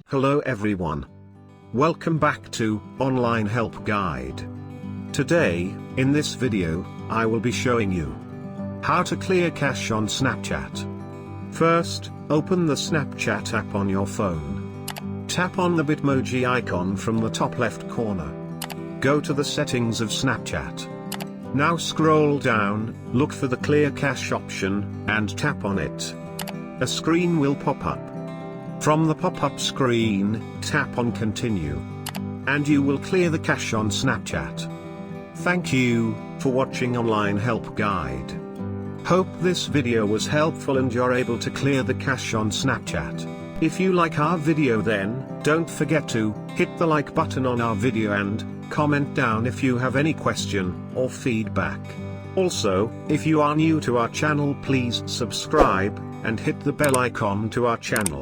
Hello everyone. Welcome back to Online Help Guide. Today, in this video, I will be showing you how to clear cache on Snapchat. First, open the Snapchat app on your phone. Tap on the Bitmoji icon from the top left corner. Go to the settings of Snapchat. Now scroll down, look for the clear cache option, and tap on it. A screen will pop up. From the pop-up screen, tap on Continue. And you will clear the cache on Snapchat. Thank you for watching Online Help Guide. Hope this video was helpful and you're able to clear the cache on Snapchat. If you like our video, then don't forget to hit the like button on our video and comment down if you have any question or feedback. Also, if you are new to our channel, please subscribe and hit the bell icon to our channel.